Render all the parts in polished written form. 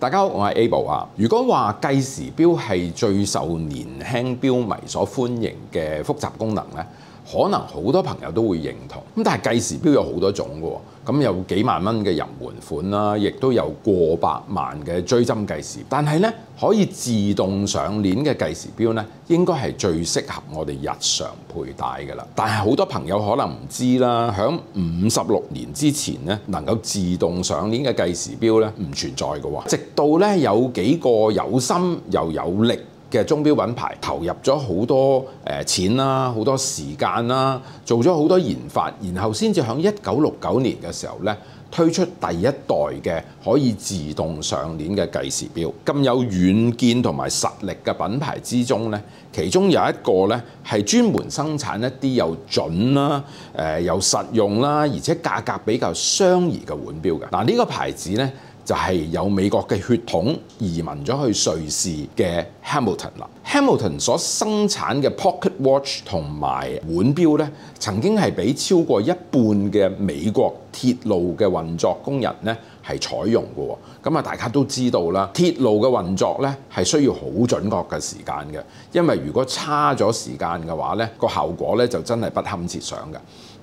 大家好，我係 Abel 啊。如果話計時錶係最受年輕錶迷所歡迎嘅複雜功能咧，可能好多朋友都會認同。咁但係計時錶有好多種嘅喎，咁有幾萬蚊嘅入門款啦，亦都有過百萬嘅追針計時。但係咧，可以自動上鏈嘅計時錶咧，應該係最適合我哋日常佩戴㗎啦。但係好多朋友可能唔知啦，響56年之前咧，能夠自動上鏈嘅計時錶咧唔存在嘅喎。直到咧有幾個有心又有力嘅鐘錶品牌投入咗好多錢啦，好多時間啦，做咗好多研發，然後先至喺1969年嘅時候咧推出第一代嘅可以自動上鏈嘅計時錶。咁有遠見同埋實力嘅品牌之中咧，其中有一個咧係專門生產一啲又準啦、又實用啦，而且價格比較相宜嘅腕錶嘅。嗱，呢個牌子咧就係有美國嘅血統移民咗去瑞士嘅 Hamilton 啦。Hamilton 所生產嘅 Pocket Watch 同埋腕錶咧，曾經係俾超過一半嘅美國鐵路嘅運作工人咧係採用嘅喎。咁啊，大家都知道啦，鐵路嘅運作咧係需要好準確嘅時間嘅，因為如果差咗時間嘅話咧，個後果咧就真係不堪設想嘅。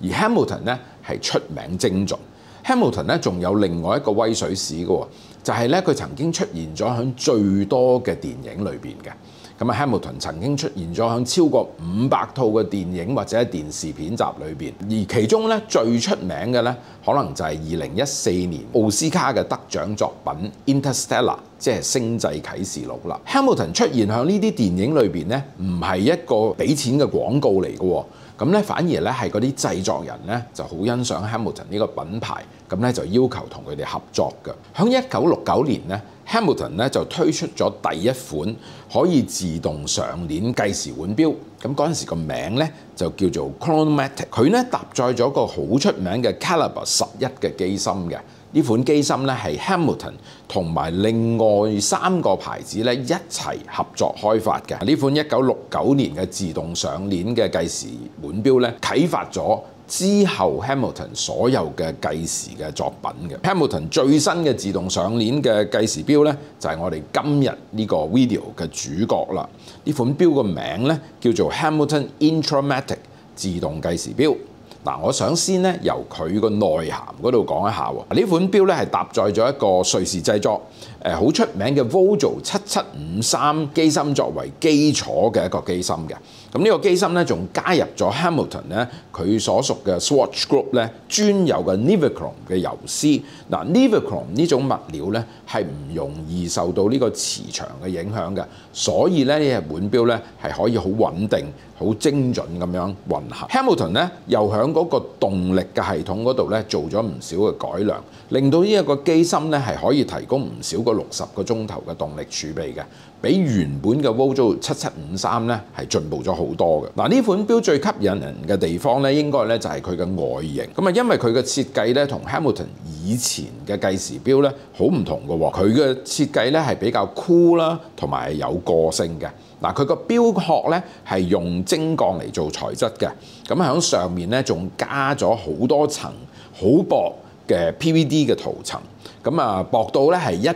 而 Hamilton 咧係出名精準。Hamilton 咧仲有另外一個威水史嘅喎，就係咧佢曾經出現咗喺最多嘅電影裏邊嘅。咁啊 Hamilton 曾經出現咗喺超過500套嘅電影或者電視片集裏邊，而其中咧最出名嘅咧，可能就係2014年奧斯卡嘅得獎作品《Interstellar》，即係《星際啟示錄》啦。Hamilton 出現喺呢啲電影裏邊咧，唔係一個俾錢嘅廣告嚟嘅喎。咁咧反而咧係嗰啲製作人咧就好欣賞 Hamilton 呢個品牌，咁咧就要求同佢哋合作嘅。喺1969年咧 ，Hamilton 咧就推出咗第一款可以自動上鏈計時腕錶。咁嗰陣時個名咧就叫做 Chronomatic。佢咧搭載咗個好出名嘅 Caliber 11嘅機芯嘅。呢款機芯咧係 Hamilton 同埋另外3個牌子咧一齊合作開發嘅。呢款1969年嘅自動上鏈嘅計時腕錶咧，啟發咗之後 Hamilton 所有嘅計時嘅作品嘅。Hamilton 最新嘅自動上鏈嘅計時錶咧，就係我哋今日呢個 video 嘅主角啦。呢款錶個名咧叫做 Hamilton Intramatic 自動計時錶。嗱，我想先咧由佢個內涵嗰度講一下喎。呢款錶咧係搭載咗一個瑞士製作好出名嘅 Vogel 7753機芯作為基礎嘅一個機芯嘅。咁呢個機芯咧仲加入咗 Hamilton 咧佢所屬嘅 Swatch Group 咧專有嘅 Nivachrome 嘅油絲。嗱 Nivachrome 呢種物料咧係唔容易受到呢個磁場嘅影響嘅，所以咧呢隻腕錶咧係可以好穩定、好精準咁樣運行。Hamilton 咧又響嗰個動力嘅系統嗰度咧做咗唔少嘅改良，令到呢一個機芯咧係可以提供唔少過60個鐘頭嘅動力儲備嘅，比原本嘅 Vogel 7753咧係進步咗好多嘅。嗱，呢款錶最吸引人嘅地方咧，應該咧就係佢嘅外形。咁啊，因為佢嘅設計咧同 Hamilton 以前嘅計時錶咧好唔同嘅喎，佢嘅設計咧係比較酷啦，同埋有個性嘅。嗱，佢個錶殼咧係用精鋼嚟做材質嘅，咁喺上面咧仲加咗好多層好薄嘅 PVD 嘅塗層，咁啊薄到咧係100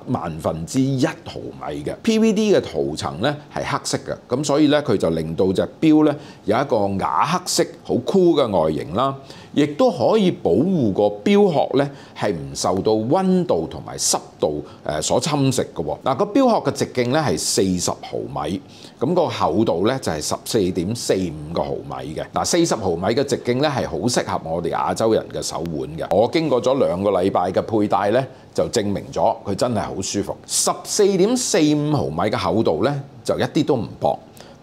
萬分之1毫米嘅 PVD 嘅塗層咧係黑色嘅，咁所以咧佢就令到隻錶咧有一個啞黑色好酷嘅外形啦，亦都可以保護個錶殼咧係唔受到溫度同埋濕度所侵蝕嘅喎。嗱，個錶殼嘅直徑咧係40毫米，咁個厚度咧就係14.45個毫米嘅。嗱，40毫米嘅直徑咧係好適合我哋亞洲人嘅手腕嘅。我經過咗2個禮拜嘅佩戴咧，就證明咗佢真係好舒服。14.45毫米嘅厚度咧就一啲都唔薄。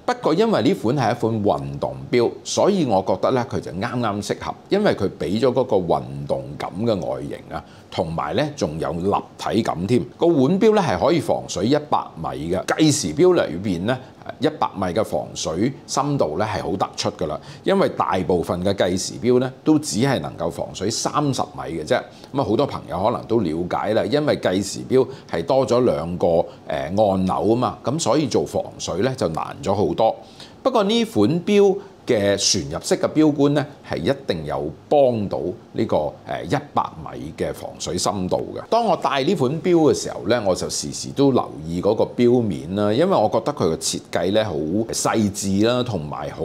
不過因為呢款係一款運動錶，所以我覺得咧佢就啱啱適合，因為佢俾咗嗰個運動感嘅外形啊，同埋咧仲有立體感添。個腕錶咧係可以防水100米嘅，計時錶裏邊咧100米嘅防水深度咧係好突出㗎啦。因為大部分嘅計時錶咧都只係能夠防水30米嘅啫。咁啊好多朋友可能都了解啦，因為計時錶係多咗2個按鈕啊嘛，咁所以做防水咧就難咗好多。不過呢款錶嘅旋入式嘅標杆咧，係一定有幫到呢個100米嘅防水深度嘅。當我戴呢款錶嘅時候咧，我就時時都留意嗰個錶面啦，因為我覺得佢嘅設計咧好細緻啦，同埋好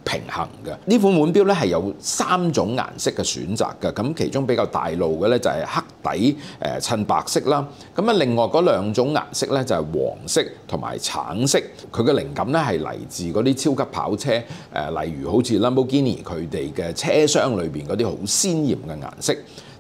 平衡嘅。呢款腕錶咧係有3種顏色嘅選擇嘅，咁其中比較大路嘅咧就係黑底襯白色啦。咁啊，另外嗰2種顏色咧就係黃色同埋橙色。佢嘅靈感咧係嚟自嗰啲超級跑車，例如好似 Lamborghini 佢哋嘅車廂裏邊嗰啲好鮮豔嘅顏色。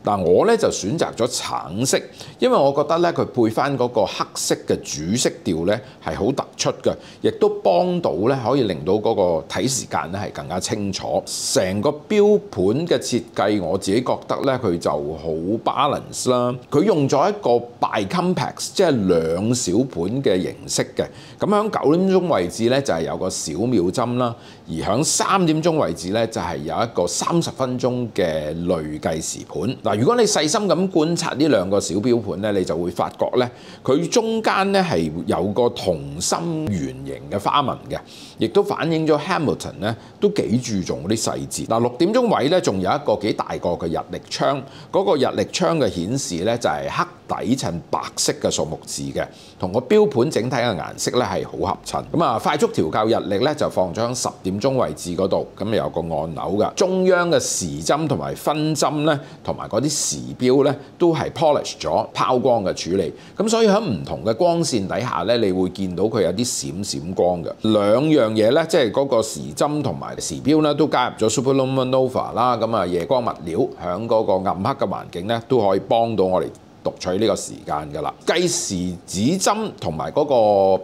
嗱，我咧就選擇咗橙色，因為我覺得咧佢配翻嗰個黑色嘅主色調咧係好突出嘅，亦都幫到咧可以令到嗰個睇時間咧係更加清楚。成個錶盤嘅設計，我自己覺得咧佢就好 balance 啦。佢用咗一個 bicompax， 即係2小盤嘅形式嘅。咁喺9點鐘位置咧就係有個小秒針啦，而喺3點鐘位置咧就係有一個30分鐘嘅累計時盤。嗱，如果你細心咁觀察呢2個小錶盤咧，你就會發覺咧，佢中間咧係有個同心圓形嘅花紋嘅，亦都反映咗 Hamilton 咧都幾注重嗰啲細節。嗱，6點鐘位咧仲有一個幾大個嘅日曆槍，嗰個日曆槍嘅顯示咧就係黑底襯白色嘅數目字嘅，同個錶盤整體嘅顏色咧係好合襯。咁啊，快速調校日曆咧就放咗喺10點鐘位置嗰度，咁有個按鈕㗎，中央嘅時針同埋分針咧，同埋嗰啲時錶咧都係 polish 咗拋光嘅處理，咁所以喺唔同嘅光線底下咧，你會見到佢有啲閃閃光嘅。2樣嘢咧，即係嗰個時針同埋時錶咧，都加入咗 Superluminova 啦，咁啊夜光物料喺嗰個暗黑嘅環境咧，都可以幫到我哋讀取呢個時間㗎啦。計時指針同埋嗰個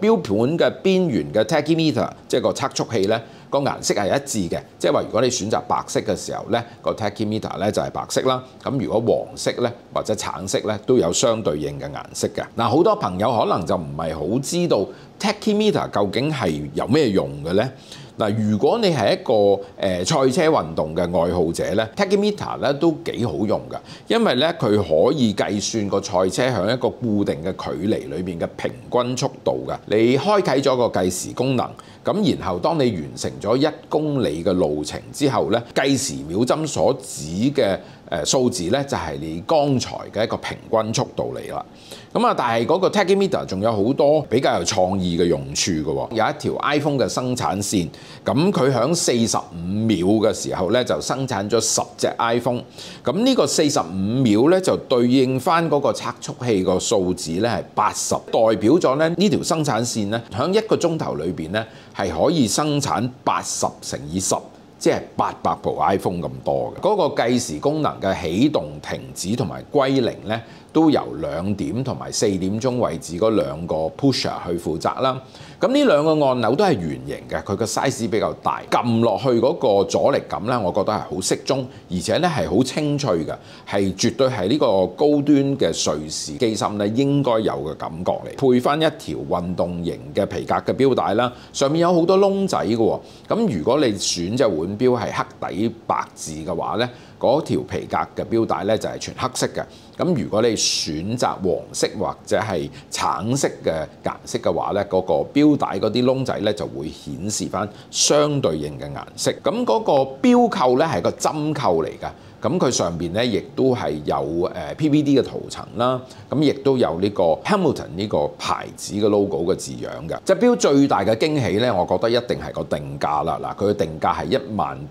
錶盤嘅邊緣嘅 tachymeter， 即係個測速器咧，個顏色係一致嘅，即係話如果你選擇白色嘅時候咧，個 tachymeter 咧就係白色啦。咁如果黃色咧或者橙色咧都有相對應嘅顏色嘅。嗱，好多朋友可能就唔係好知道 tachymeter 究竟係有咩用嘅咧？嗱，如果你係一個賽車運動嘅愛好者咧 ，tachymeter 咧都幾好用㗎，因為咧佢可以計算個賽車喺一個固定嘅距離裏邊嘅平均速度㗎。你開啟咗個計時功能，咁然後當你完成咗1公里嘅路程之後咧，計時秒針所指嘅數字咧就係你剛才嘅一個平均速度嚟啦。咁啊，但係嗰個 tachymeter 仲有好多比較有創意嘅用處嘅喎。有一條 iPhone 嘅生產線，咁佢喺45秒嘅時候咧就生產咗10隻 iPhone。咁呢個45秒咧就對應翻嗰個測速器個數字咧係80，代表咗咧呢條生產線咧喺1個鐘頭裏邊咧係可以生產80乘以10。即係800部 iPhone 咁多嘅。嗰個計時功能嘅起動、停止同埋歸零咧，都由2點同埋4點鐘位置嗰2個 pusher 去負責啦。咁呢2個按鈕都係圓形嘅，佢個 size 比較大，撳落去嗰個阻力感咧，我覺得係好適中，而且咧係好清脆嘅，係絕對係呢個高端嘅瑞士機芯咧應該有嘅感覺嚟。配翻一條運動型嘅皮革嘅錶帶啦，上面有好多窿仔嘅喎。咁如果你選隻腕錶係黑底白字嘅話咧，嗰條皮革嘅錶帶咧就係全黑色嘅。咁如果你選擇黃色或者係橙色嘅顏色嘅話咧，嗰個錶帶嗰啲窿仔咧就會顯示翻相對應嘅顏色。咁嗰個錶扣咧係個針扣嚟㗎。咁佢上邊咧亦都係有PVD 嘅塗層啦，咁亦都有呢個 Hamilton 呢個牌子嘅 logo 嘅字樣嘅。隻錶最大嘅驚喜咧，我覺得一定係個定價啦。嗱，佢嘅定價係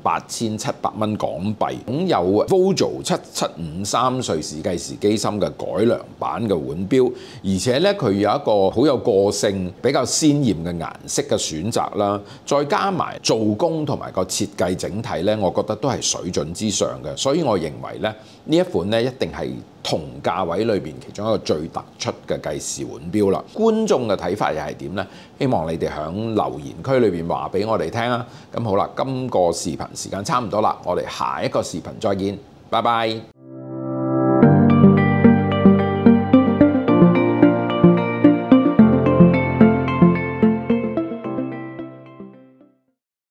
18,700蚊港幣，擁有 Vogel 7753瑞士計時機芯嘅改良版嘅腕錶，而且咧佢有一個好有個性、比較鮮豔嘅顏色嘅選擇啦，再加埋做工同埋個設計整體咧，我覺得都係水準之上嘅，所以我認為咧呢一款咧一定係同價位裏邊其中一個最突出嘅計時腕錶啦。觀眾嘅睇法又係點呢？希望你哋喺留言區裏邊話俾我哋聽啊！咁好啦，今個視頻時間差唔多啦，我哋下一個視頻再見，拜拜。